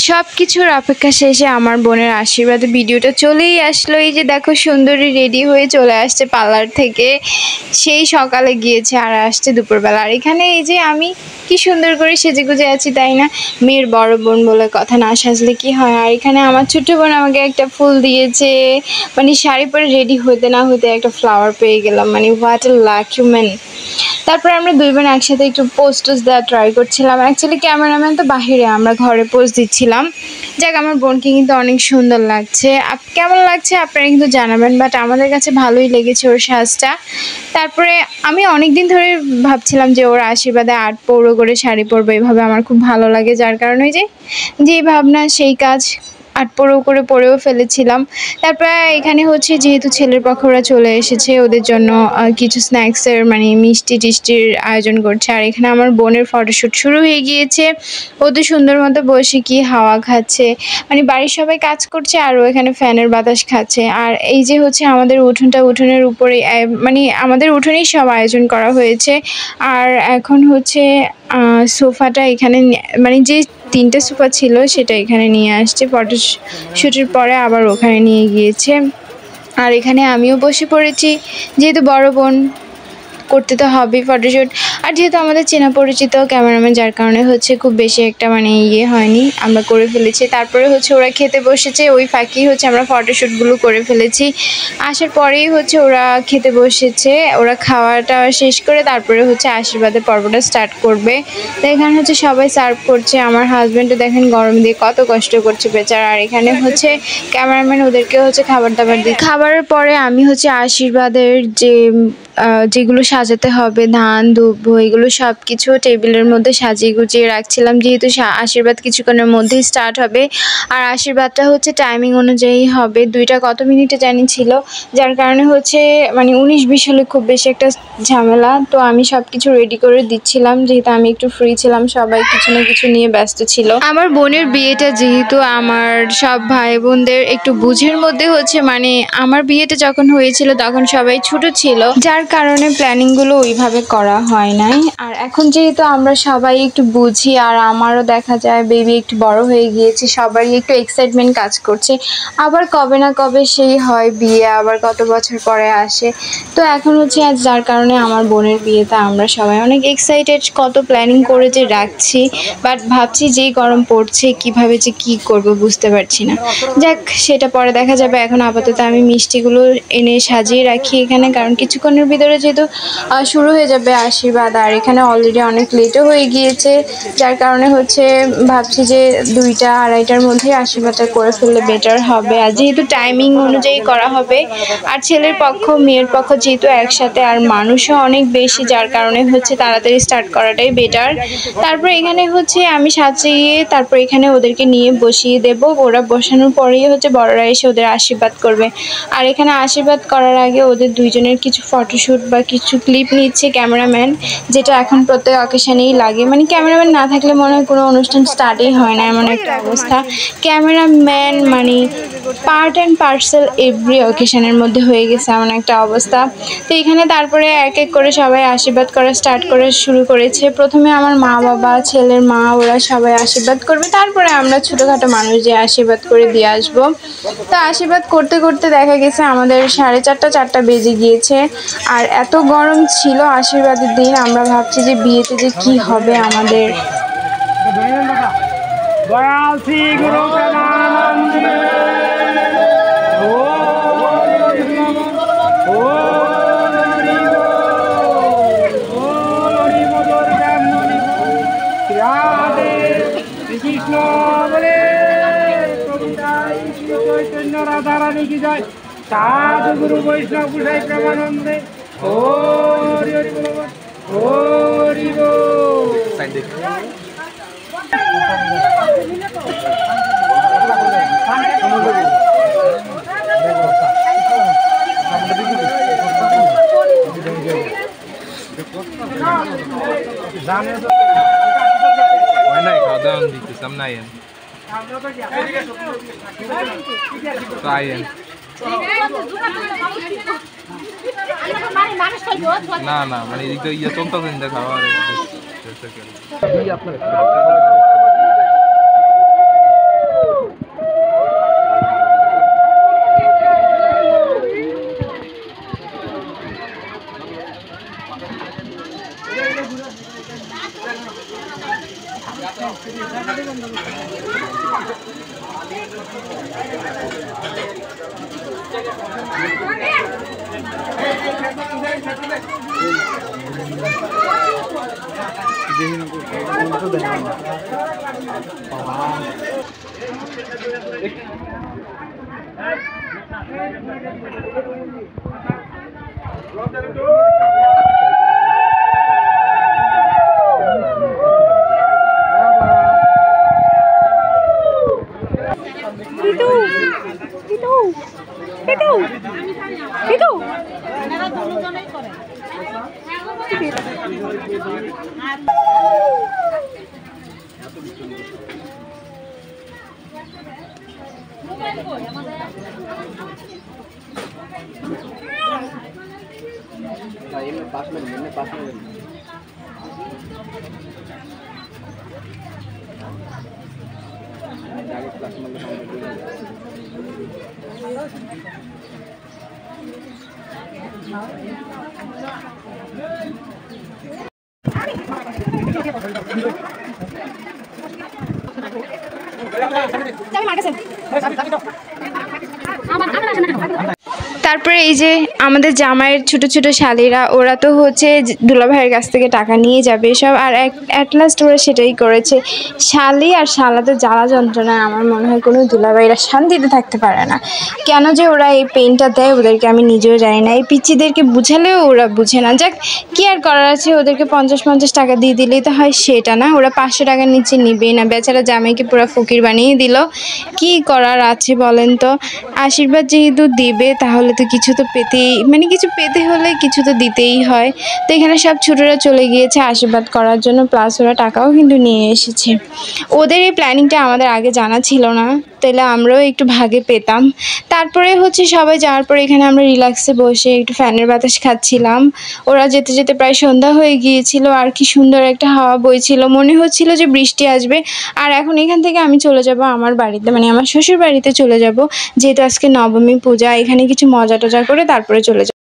সবকিছুর অপেক্ষা শেষে আমার বোনের আশীর্বাদে ভিডিওটা চলেই আসলো। এই যে দেখো সুন্দরী রেডি হয়ে চলে আসছে পার্লার থেকে, সেই সকালে গিয়েছে আর আসছে দুপুরবেলা। আর এখানে এই যে আমি কি সুন্দর করে সেজেগুজে আছি, তাই না? মেয়ের বড় বোন বলে কথা, না সাজলে কি হয়। আর এখানে আমার ছোট বোন আমাকে একটা ফুল দিয়েছে, মানে শাড়ি পরে রেডি হতে না হতে একটা ফ্লাওয়ার পেয়ে গেলাম, মানে হোয়াট এ লাকি ম্যান। তারপর আমরা দুই বোন একসাথে একটু পোস্ট দেওয়া ট্রাই করছিলাম। অ্যাকচুয়ালি ক্যামেরাম্যান তো বাহিরে, আমরা ঘরে পোস্ট দিচ্ছিলাম। যাক, আমার বোনকে কিন্তু অনেক সুন্দর লাগছে। কেমন লাগছে আপনারা কিন্তু জানাবেন, বাট আমাদের কাছে ভালোই লেগেছে ওর সাজটা। তারপরে আমি অনেক দিন ধরে ভাবছিলাম যে ওর আশীর্বাদে আট পৌরো করে শাড়ি পরবো, এভাবে আমার খুব ভালো লাগে, যার কারণে যে ভাবনা সেই কাজ আট পৌরো করে পরেও ফেলেছিলাম। তারপরে এখানে হচ্ছে যেহেতু ছেলের পক্ষ ওরা চলে এসেছে, ওদের জন্য কিছু স্ন্যাক্সের মানে মিষ্টি টিষ্টির আয়োজন করছে। আর এখানে আমার বোনের ফটোশ্যুট শুরু হয়ে গিয়েছে। ও তো সুন্দর মতো বসে কি হাওয়া খাচ্ছে, মানে বাড়ির সবাই কাজ করছে আর ও এখানে ফ্যানের বাতাস খাচ্ছে। আর এই যে হচ্ছে আমাদের উঠোনের উপরে, মানে আমাদের উঠোনেই সব আয়োজন করা হয়েছে। আর এখন হচ্ছে সোফাটা এখানে, মানে যে তিনটে সোফা ছিল সেটা এখানে নিয়ে আসছে, ফটোশ্যুটের পরে আবার ওখানে নিয়ে গিয়েছে। আর এখানে আমিও বসে পড়েছি, যেহেতু বড় বোন করতে তো হবেই ফটোশ্যুট। আর যেহেতু আমাদের চেনা পরিচিত ক্যামেরাম্যান, যার কারণে হচ্ছে খুব বেশি একটা মানে হয়নি, আমরা করে ফেলেছি। তারপরে হচ্ছে ওরা খেতে বসেছে, ওই ফাঁকেই হচ্ছে আমরা ফটোশ্যুটগুলো করে ফেলেছি। আসার পরেই হচ্ছে ওরা খেতে বসেছে, ওরা খাওয়াটা শেষ করে তারপরে হচ্ছে আশীর্বাদের পর্বটা স্টার্ট করবে। তো এখানে হচ্ছে সবাই সার্ভ করছে। আমার হাজব্যান্ডও দেখেন গরম দিয়ে কত কষ্ট করছে বেচারা। আর এখানে হচ্ছে ক্যামেরাম্যান ওদেরকে হচ্ছে খাবার দাবার দিয়ে, খাবারের পরে আমি হচ্ছে আশীর্বাদের যেগুলো সাজাতে হবে, ধান দুব্বো এগুলো সব কিছু টেবিলের মধ্যে সাজিয়ে গুছিয়ে রাখছিলাম, যেহেতু আশীর্বাদ কিছুক্ষণের মধ্যেই স্টার্ট হবে। আর আশীর্বাদটা হচ্ছে টাইমিং অনুযায়ী হবে, 2টা কত মিনিটে জানি ছিল, যার কারণে হচ্ছে মানে 19-20 হলে খুব বেশি একটা ঝামেলা। তো আমি সব কিছু রেডি করে দিচ্ছিলাম, যেহেতু আমি একটু ফ্রি ছিলাম, সবাই কিছু না কিছু নিয়ে ব্যস্ত ছিল। আমার বোনের বিয়েটা যেহেতু আমার সব ভাই বোনদের একটু বুঝের মধ্যে হচ্ছে, মানে আমার বিয়েটা যখন হয়েছিল তখন সবাই ছোট ছিল, যার কারণে প্ল্যানিংগুলো ওইভাবে করা হয় নাই। আর এখন যেহেতু আমরা সবাই একটু বুঝি, আর আমারও দেখা যায় বেবি একটু বড় হয়ে গিয়েছে, সবারই একটু এক্সাইটমেন্ট কাজ করছে। আবার কবে না কবে সেই হয় বিয়ে, আবার কত বছর পরে আসে। তো এখন হচ্ছে আজ, যার কারণে আমার বোনের বিয়েতে আমরা সবাই অনেক এক্সাইটেড, কত প্ল্যানিং করে যে রাখছি, বাট ভাবছি যেই গরম পড়ছে কিভাবে যে কি করব বুঝতে পারছি না। যাক, সেটা পরে দেখা যাবে। এখন আপাতত আমি মিষ্টিগুলো এনে সাজিয়ে রাখি এখানে, কারণ কিছুক্ষণের ভিতরে যেহেতু শুরু হয়ে যাবে আশীর্বাদ। আর এখানে অলরেডি অনেক লেটও হয়ে গিয়েছে, যার কারণে হচ্ছে ভাবছি যে 2টা 2:30টার মধ্যেই আশীর্বাদটা করে ফেললে বেটার হবে। আর যেহেতু টাইমিং অনুযায়ী করা হবে, আর ছেলের পক্ষ মেয়ের পক্ষ যেহেতু একসাথে, আর মানুষও অনেক বেশি, যার কারণে হচ্ছে তাড়াতাড়ি স্টার্ট করাটাই বেটার। তারপর এখানে হচ্ছে আমি সাজিয়ে তারপর এখানে ওদেরকে নিয়ে বসিয়ে দেব। ওরা বসানোর পরেই হচ্ছে বড়রা এসে ওদের আশীর্বাদ করবে। আর এখানে আশীর্বাদ করার আগে ওদের দুইজনের কিছু ফটোশ্যুট বা কিছু ক্লিপ নিচ্ছে ক্যামেরাম্যান, যেটা এখন প্রত্যেক অকেশনেই লাগে। মানে ক্যামেরাম্যান না থাকলে মনে হয় কোনো অনুষ্ঠান স্টার্টই হয় না, এমন একটা অবস্থা। ক্যামেরাম্যান মানে পার্ট অ্যান্ড পার্সেল এভরি অকেশনের মধ্যে হয়ে গেছে, এমন একটা অবস্থা। তো এখানে তারপরে এক এক করে সবাই আশীর্বাদ করা শুরু করেছে। প্রথমে আমার মা বাবা, ছেলের মা, ওরা সবাই আশীর্বাদ করবে, তারপরে আমরা ছোটোখাটো মানুষ যে আশীর্বাদ করে দিয়ে আসবো। তো আশীর্বাদ করতে করতে দেখা গেছে আমাদের 4:30 বেজে গিয়েছে। আর এত গরম ছিল আশীর্বাদের দিন, আমরা ভাবছি যে বিয়েতে যে কি হবে আমাদের। কৃষ্ণ বলে চৈতন্য রাধা রানী কি যায়, সাধু গুরু বৈষ্ণব গুসাই প্রেমানন্দে। হরি হরি বল, হরি বল। নাই খাওয়া দাওয়া দিতেছিলাম না আইন তো আইন না না মানে এদিকে ইয়ে চলতেছেন দেখা তারপরে এই যে আমাদের জামাইয়ের ছোট ছোট শালীরা, ওরা তো হচ্ছে দুলাভাইয়ের কাছ থেকে টাকা নিয়ে যাবে সব, আর অ্যাট লাস্ট ওরা সেটাই করেছে। শালী আর শালাদের জ্বালা যন্ত্রণায় আমার মনে হয় কোনো দুলাভাইরা শান্তিতে থাকতে পারে না। কেন যে ওরা এই পেনটা দেয় ওদেরকে আমি নিজেও জানি না। এই পিচ্চিদেরকে বুঝালেও ওরা বুঝে না। যাক, কি আর করার আছে, ওদেরকে 50-50 টাকা দিয়ে দিলেই তো হয়, সেটা না, ওরা 500 টাকার নিচে নিবেই না। বেচারা জামাইকে পুরো ফকির বানিয়ে দিল। কি করার আছে বলেন তো? আশীর্বাদ যেহেতু দিবে তাহলে তো কিছু তো পেতেই, মানে কিছু পেতে হলে কিছু তো দিতেই হয়। তো এখানে সব ছোটরা চলে গিয়েছে আশীর্বাদ করার জন্য, প্লাস ওরা টাকাও কিন্তু নিয়ে এসেছে। ওদের এই প্ল্যানিংটা আমাদের আগে জানা ছিল না, তাহলে আমরাও একটু ভাগে পেতাম। তারপরে হচ্ছে সবাই যাওয়ার পরে এখানে আমরা রিল্যাক্সে বসে একটু ফ্যানের বাতাস খাচ্ছিলাম। ওরা যেতে যেতে প্রায় সন্ধ্যা হয়ে গিয়েছিল, আর কি সুন্দর একটা হাওয়া বইছিল, মনে হচ্ছিল যে বৃষ্টি আসবে। আর এখন এখান থেকে আমি চলে যাব আমার বাড়িতে, মানে আমার শ্বশুর বাড়িতে চলে যাব, যেহেতু আজকে নবমী পূজা। এখানে কিছু মজা টজা করে তারপরে চলে যাব।